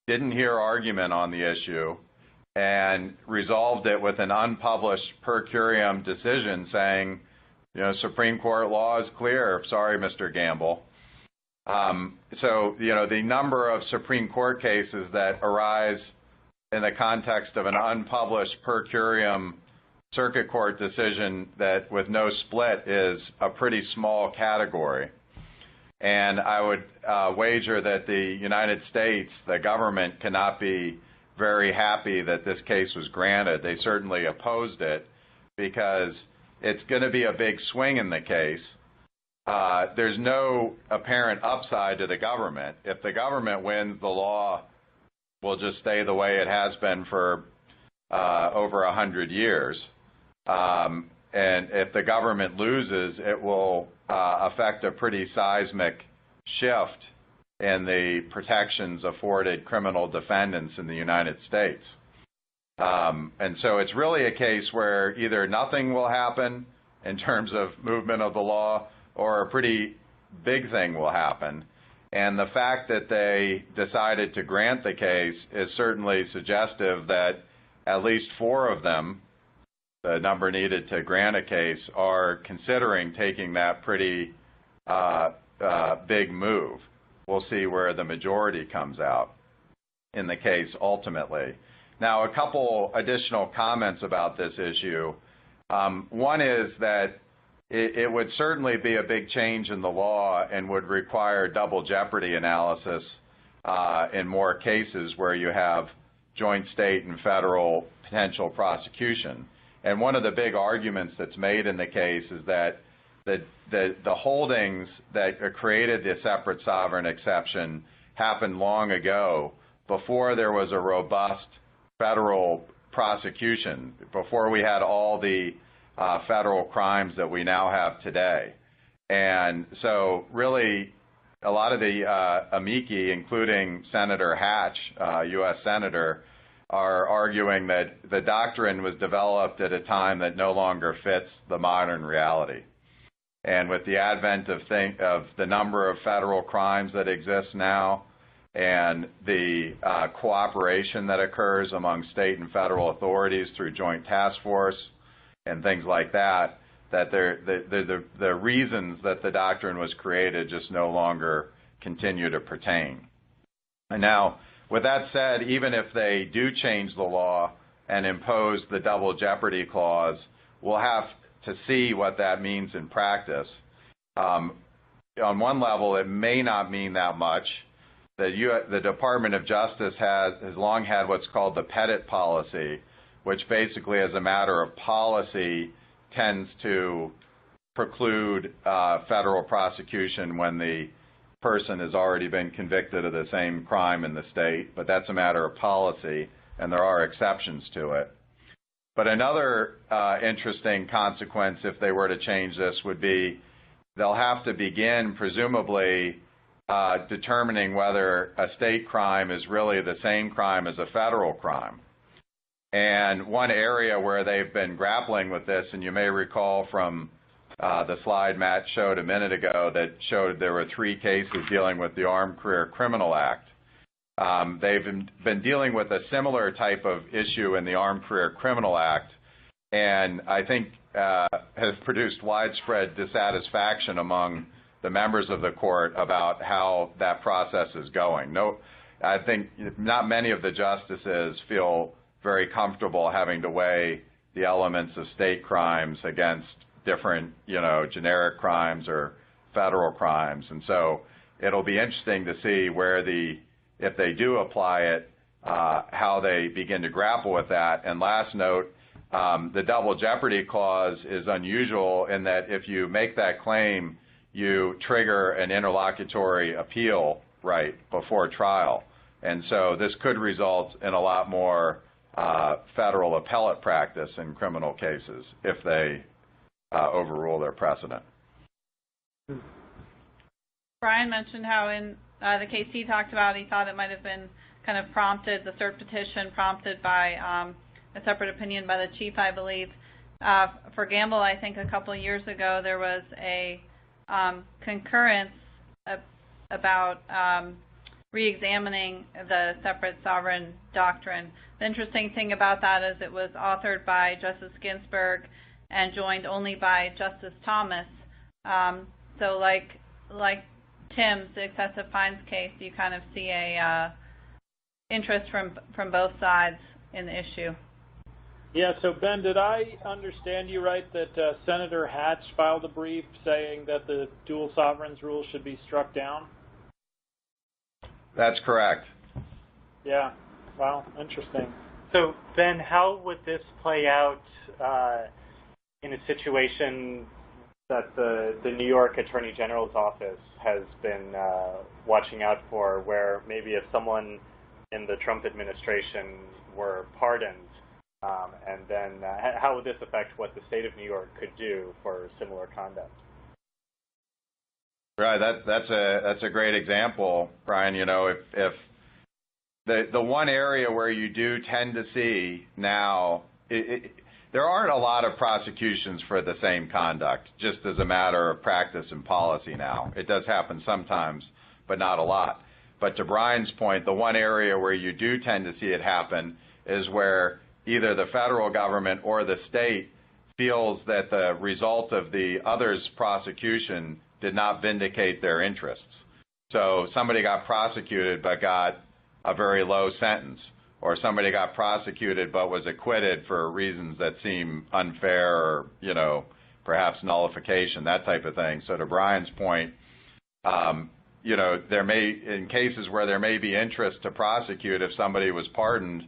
didn't hear argument on the issue and resolved it with an unpublished per curiam decision saying, Supreme Court law is clear. Sorry, Mr. Gamble. So, the number of Supreme Court cases that arise in the context of an unpublished per curiam circuit court decision that with no split is a pretty small category. And I would wager that the United States, the government, cannot be very happy that this case was granted. They certainly opposed it because it's going to be a big swing in the case. There's no apparent upside to the government. If the government wins, the law will just stay the way it has been for over 100 years. And if the government loses, it will affect a pretty seismic shift in the protections afforded criminal defendants in the United States. And so it's really a case where either nothing will happen in terms of movement of the law or a pretty big thing will happen. And the fact that they decided to grant the case is certainly suggestive that at least 4 of them, the number needed to grant a case, are considering taking that pretty big move. We'll see where the majority comes out in the case ultimately. Now, a couple additional comments about this issue. One is that it would certainly be a big change in the law and would require double jeopardy analysis in more cases where you have joint state and federal potential prosecution. And one of the big arguments that's made in the case is that the holdings that created the separate sovereign exception happened long ago, before there was a robust federal prosecution, before we had all the federal crimes that we now have today. And so really, a lot of the amici, including Senator Hatch, U.S. Senator, are arguing that the doctrine was developed at a time that no longer fits the modern reality. And with the advent of the number of federal crimes that exist now, and the cooperation that occurs among state and federal authorities through joint task force and things like that, that the reasons that the doctrine was created just no longer continue to pertain. And now, with that said, even if they do change the law and impose the double jeopardy clause, we'll have to see what that means in practice. On one level, it may not mean that much. The Department of Justice has long had what's called the Pettit policy, which basically, as a matter of policy, tends to preclude federal prosecution when the person has already been convicted of the same crime in the state, but that's a matter of policy, and there are exceptions to it. But another interesting consequence, if they were to change this, would be they'll have to begin, presumably, determining whether a state crime is really the same crime as a federal crime. And one area where they've been grappling with this, and you may recall from the slide Matt showed a minute ago that showed there were 3 cases dealing with the Armed Career Criminal Act. They've been dealing with a similar type of issue in the Armed Career Criminal Act, and I think has produced widespread dissatisfaction among the members of the court about how that process is going. I think not many of the justices feel very comfortable having to weigh the elements of state crimes against different, generic crimes or federal crimes. And so it'll be interesting to see if they do apply it, how they begin to grapple with that. And last note, the double jeopardy clause is unusual in that if you make that claim, you trigger an interlocutory appeal right before trial. And so this could result in a lot more federal appellate practice in criminal cases if they overrule their precedent. Brian mentioned how in the case he talked about, he thought it might have been kind of prompted, the cert petition prompted by a separate opinion by the chief, I believe. For Gamble, I think a couple of years ago, there was a concurrence about re-examining the separate sovereign doctrine. The interesting thing about that is it was authored by Justice Ginsburg and joined only by Justice Thomas. So like Tim's excessive fines case, you kind of see a interest from both sides in the issue. Yeah, so Ben, did I understand you right that Senator Hatch filed a brief saying that the dual sovereigns rule should be struck down? That's correct. Yeah, wow, interesting. So Ben, how would this play out in a situation that the New York Attorney General's office has been watching out for, where maybe if someone in the Trump administration were pardoned, and then how would this affect what the state of New York could do for similar conduct? Right, that's a great example, Brian. If the one area where you do tend to see now, there aren't a lot of prosecutions for the same conduct, just as a matter of practice and policy now. It does happen sometimes, but not a lot. But to Brian's point, the one area where you do tend to see it happen is where either the federal government or the state feels that the result of the other's prosecution did not vindicate their interests. So somebody got prosecuted but got a very low sentence, or somebody got prosecuted but was acquitted for reasons that seem unfair or, perhaps nullification, that type of thing. So to Brian's point, there may, in cases where there may be interest to prosecute, if somebody was pardoned,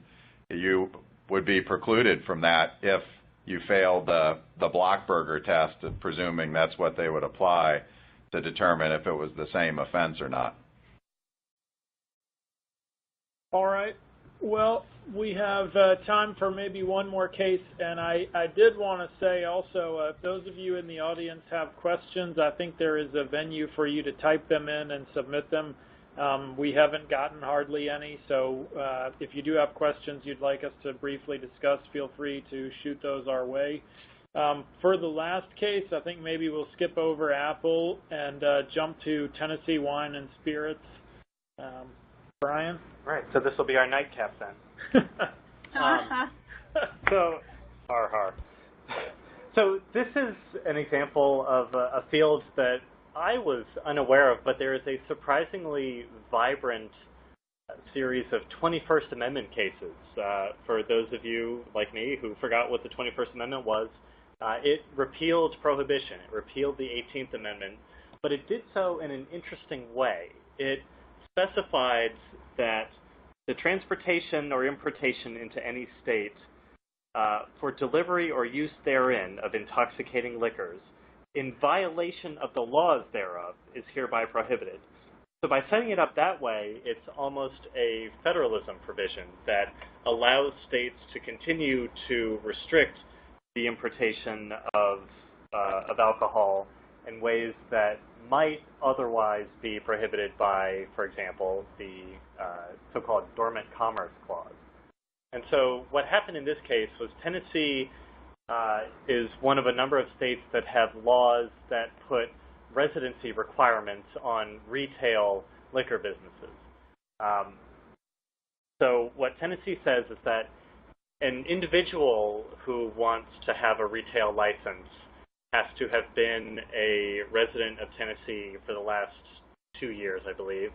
you would be precluded from that if you failed the Blockberger test, presuming that's what they would apply to determine if it was the same offense or not. All right. Well, we have time for maybe one more case, and I did want to say also, if those of you in the audience have questions, I think there is a venue for you to type them in and submit them. We haven't gotten hardly any, so if you do have questions you'd like us to briefly discuss, feel free to shoot those our way. For the last case, I think maybe we'll skip over Apple and jump to Tennessee Wine and Spirits. Brian? Right, so this will be our nightcap then. So this is an example of a field that I was unaware of, but there is a surprisingly vibrant series of 21st Amendment cases. For those of you like me who forgot what the 21st Amendment was, it repealed prohibition. It repealed the 18th Amendment, but it did so in an interesting way. It specified that the transportation or importation into any state for delivery or use therein of intoxicating liquors in violation of the laws thereof is hereby prohibited. So by setting it up that way, it's almost a federalism provision that allows states to continue to restrict the importation of alcohol in ways that might otherwise be prohibited by, for example, the so-called Dormant Commerce Clause. And so what happened in this case was Tennessee is one of a number of states that have laws that put residency requirements on retail liquor businesses. So what Tennessee says is that an individual who wants to have a retail license has to have been a resident of Tennessee for the last 2 years, I believe.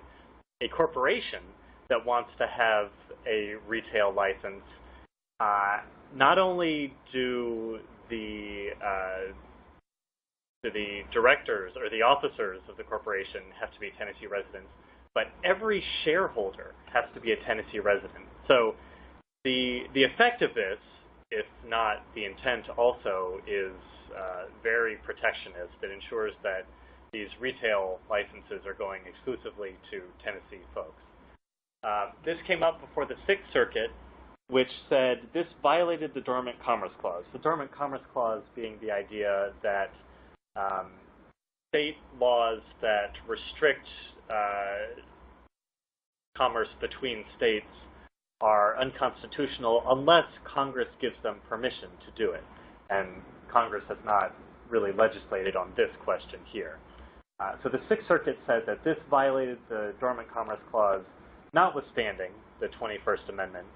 A corporation that wants to have a retail license, not only do the directors or the officers of the corporation have to be Tennessee residents, but every shareholder has to be a Tennessee resident. So the effect of this, if not the intent also, is very protectionist. It ensures that these retail licenses are going exclusively to Tennessee folks. This came up before the Sixth Circuit, which said this violated the Dormant Commerce Clause. The Dormant Commerce Clause being the idea that state laws that restrict commerce between states are unconstitutional unless Congress gives them permission to do it. And Congress has not really legislated on this question here. So the Sixth Circuit said that this violated the Dormant Commerce Clause, notwithstanding the 21st Amendment.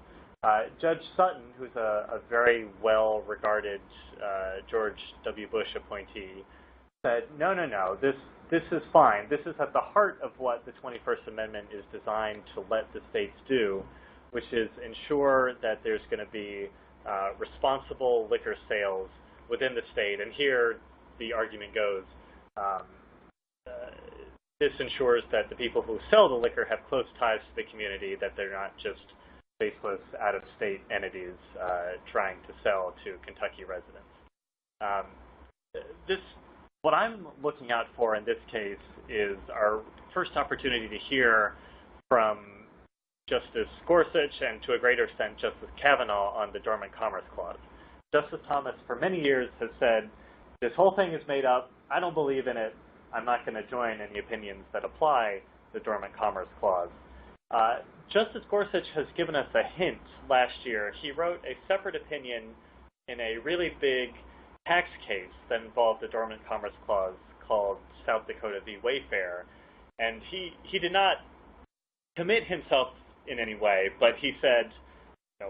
Judge Sutton, who's a very well-regarded George W. Bush appointee, said, no, this is fine. This is at the heart of what the 21st Amendment is designed to let the states do, which is ensure that there's going to be responsible liquor sales within the state. And here the argument goes, this ensures that the people who sell the liquor have close ties to the community, that they're not just faceless out-of-state entities trying to sell to Kentucky residents. What I'm looking out for in this case is our first opportunity to hear from Justice Gorsuch and, to a greater extent, Justice Kavanaugh on the Dormant Commerce Clause. Justice Thomas, for many years, has said, this whole thing is made up. I don't believe in it. I'm not going to join any opinions that apply the Dormant Commerce Clause. Justice Gorsuch has given us a hint last year. He wrote a separate opinion in a really big tax case that involved the Dormant Commerce Clause called South Dakota v. Wayfair. And he did not commit himself in any way, but he said,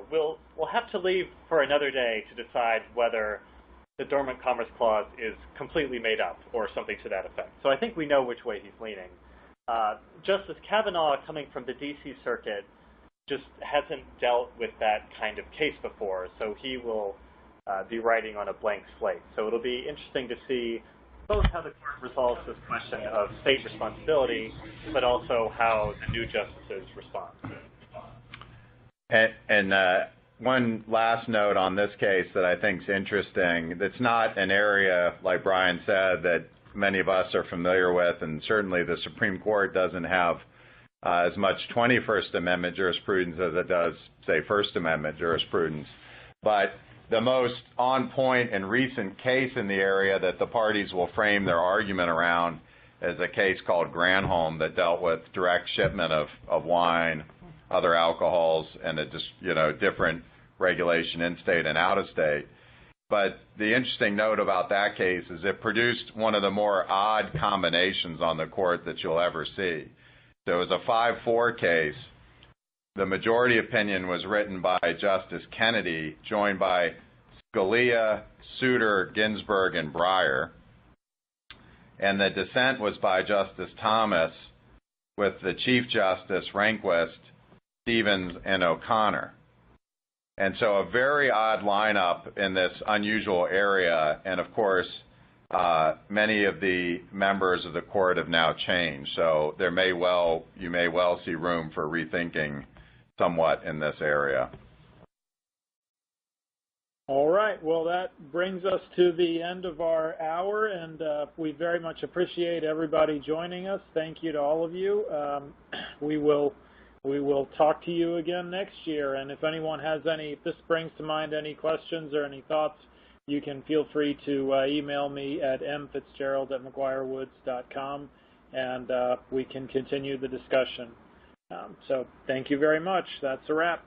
we'll have to leave for another day to decide whether the Dormant Commerce Clause is completely made up or something to that effect. So I think we know which way he's leaning. Justice Kavanaugh, coming from the D.C. Circuit, just hasn't dealt with that kind of case before, so he will be writing on a blank slate. So it'll be interesting to see both how the court resolves this question of state responsibility, but also how the new justices respond. And one last note on this case that I think is interesting. It's not an area, like Brian said, that many of us are familiar with, and certainly the Supreme Court doesn't have as much 21st Amendment jurisprudence as it does, say, First Amendment jurisprudence. But the most on point and recent case in the area that the parties will frame their argument around is a case called Granholm that dealt with direct shipment of wine, other alcohols, and a different regulation in-state and out-of-state. But the interesting note about that case is it produced one of the more odd combinations on the court that you'll ever see. So it was a 5-4 case. The majority opinion was written by Justice Kennedy, joined by Scalia, Souter, Ginsburg, and Breyer. And the dissent was by Justice Thomas, with the Chief Justice, Rehnquist, Stevens, and O'Connor. And so a very odd lineup in this unusual area. And of course, many of the members of the court have now changed. So you may well see room for rethinking somewhat in this area. All right. Well, that brings us to the end of our hour, and we very much appreciate everybody joining us. Thank you to all of you. We will talk to you again next year, and if anyone has if this brings to mind any questions or any thoughts, you can feel free to email me at mfitzgerald@mcguirewoods.com, and we can continue the discussion. So thank you very much. That's a wrap.